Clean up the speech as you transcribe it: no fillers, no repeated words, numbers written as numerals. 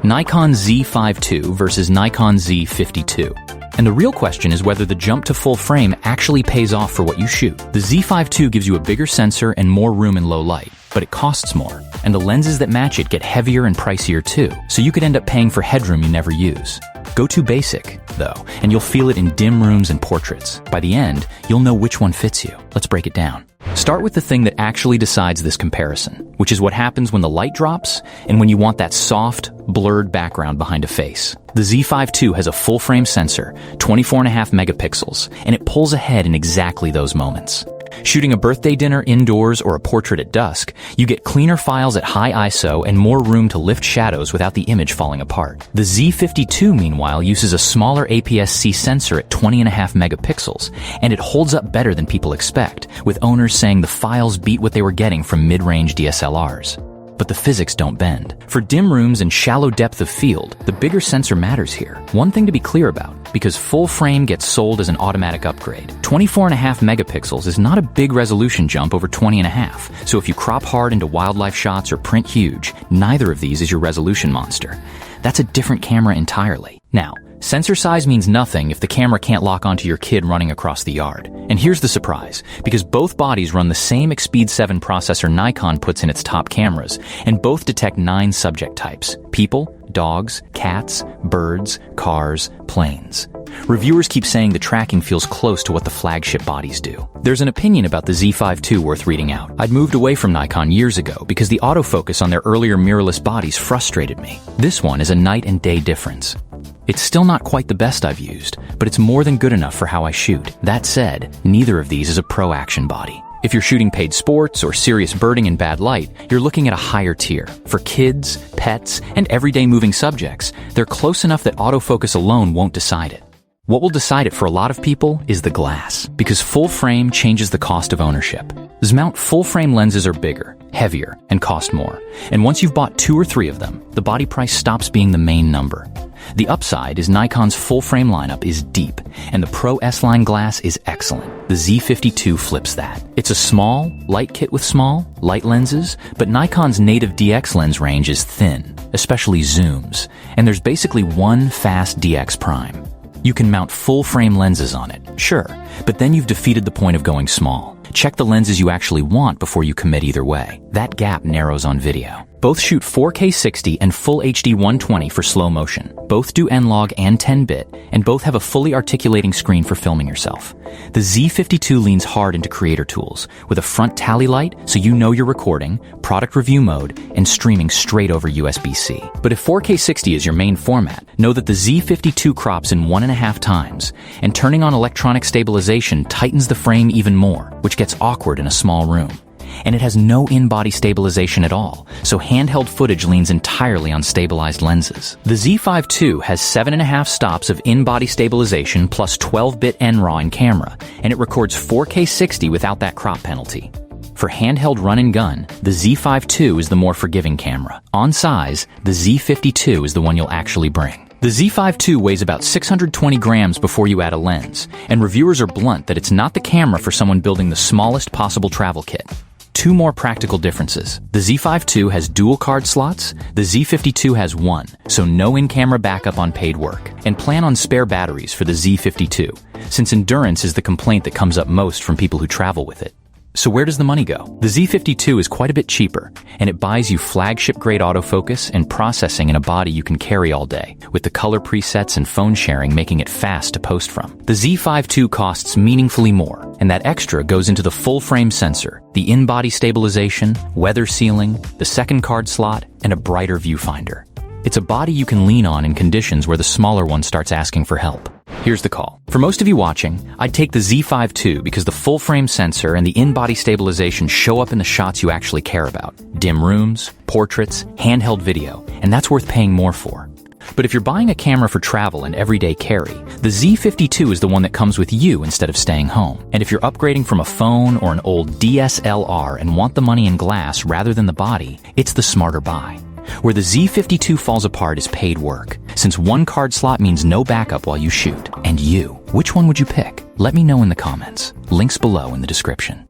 Nikon Z52 versus Nikon Z52. And the real question is whether the jump to full frame actually pays off for what you shoot. The Z52 gives you a bigger sensor and more room in low light, but it costs more. And the lenses that match it get heavier and pricier too, so you could end up paying for headroom you never use. Go too basic, though, and you'll feel it in dim rooms and portraits. By the end, you'll know which one fits you. Let's break it down. Start with the thing that actually decides this comparison, which is what happens when the light drops and when you want that soft, blurred background behind a face. The Z52 has a full-frame sensor, 24.5 megapixels, and it pulls ahead in exactly those moments. Shooting a birthday dinner indoors or a portrait at dusk, you get cleaner files at high ISO and more room to lift shadows without the image falling apart. The Z52, meanwhile, uses a smaller APS-C sensor at 20.5 megapixels, and it holds up better than people expect, with owners saying the files beat what they were getting from mid-range DSLRs. But the physics don't bend. For dim rooms and shallow depth of field, the bigger sensor matters here. One thing to be clear about, because full frame gets sold as an automatic upgrade. 24.5 megapixels is not a big resolution jump over 20.5, so if you crop hard into wildlife shots or print huge, neither of these is your resolution monster. That's a different camera entirely. Now, sensor size means nothing if the camera can't lock onto your kid running across the yard. And here's the surprise, because both bodies run the same Expeed7 processor Nikon puts in its top cameras, and both detect 9 subject types: people, dogs, cats, birds, cars, planes. Reviewers keep saying the tracking feels close to what the flagship bodies do. There's an opinion about the Z52 worth reading out. I'd moved away from Nikon years ago because the autofocus on their earlier mirrorless bodies frustrated me. This one is a night and day difference. It's still not quite the best I've used, but it's more than good enough for how I shoot. That said, neither of these is a pro action body. If you're shooting paid sports or serious birding in bad light, you're looking at a higher tier. For kids, pets, and everyday moving subjects, they're close enough that autofocus alone won't decide it. What will decide it for a lot of people is the glass, because full frame changes the cost of ownership. Z-mount full-frame lenses are bigger, heavier, and cost more. And once you've bought 2 or 3 of them, the body price stops being the main number. The upside is Nikon's full-frame lineup is deep, and the Pro S-Line glass is excellent. The Z52 flips that. It's a small, light kit with small, light lenses, but Nikon's native DX lens range is thin, especially zooms, and there's basically one fast DX prime. You can mount full-frame lenses on it, sure, but then you've defeated the point of going small. Check the lenses you actually want before you commit either way. That gap narrows on video. Both shoot 4K 60 and Full HD 120 for slow motion. Both do N-Log and 10-bit, and both have a fully articulating screen for filming yourself. The Z52 leans hard into creator tools, with a front tally light so you know you're recording, product review mode, and streaming straight over USB-C. But if 4K 60 is your main format, know that the Z52 crops in 1.5 times, and turning on electronic stabilization tightens the frame even more, which gets awkward in a small room. And it has no in-body stabilization at all, so handheld footage leans entirely on stabilized lenses. The Z52 has 7.5 stops of in-body stabilization plus 12-bit NRAW in camera, and it records 4K 60 without that crop penalty. For handheld run and gun, the Z52 is the more forgiving camera. On size, the Z52 is the one you'll actually bring. The Z52 weighs about 620 grams before you add a lens, and reviewers are blunt that it's not the camera for someone building the smallest possible travel kit. 2 more practical differences. The Z52 has dual card slots, the Z52 has 1, so no in-camera backup on paid work. And plan on spare batteries for the Z52, since endurance is the complaint that comes up most from people who travel with it. So where does the money go? The Z52 is quite a bit cheaper, and it buys you flagship-grade autofocus and processing in a body you can carry all day, with the color presets and phone sharing making it fast to post from. The Z52 costs meaningfully more, and that extra goes into the full-frame sensor, the in-body stabilization, weather sealing, the second card slot, and a brighter viewfinder. It's a body you can lean on in conditions where the smaller one starts asking for help. Here's the call. For most of you watching, I'd take the Z52 because the full-frame sensor and the in-body stabilization show up in the shots you actually care about. Dim rooms, portraits, handheld video, and that's worth paying more for. But if you're buying a camera for travel and everyday carry, the Z52 is the one that comes with you instead of staying home. And if you're upgrading from a phone or an old DSLR and want the money in glass rather than the body, it's the smarter buy. Where the Z52 falls apart is paid work, since one card slot means no backup while you shoot. And you, which one would you pick? Let me know in the comments. Links below in the description.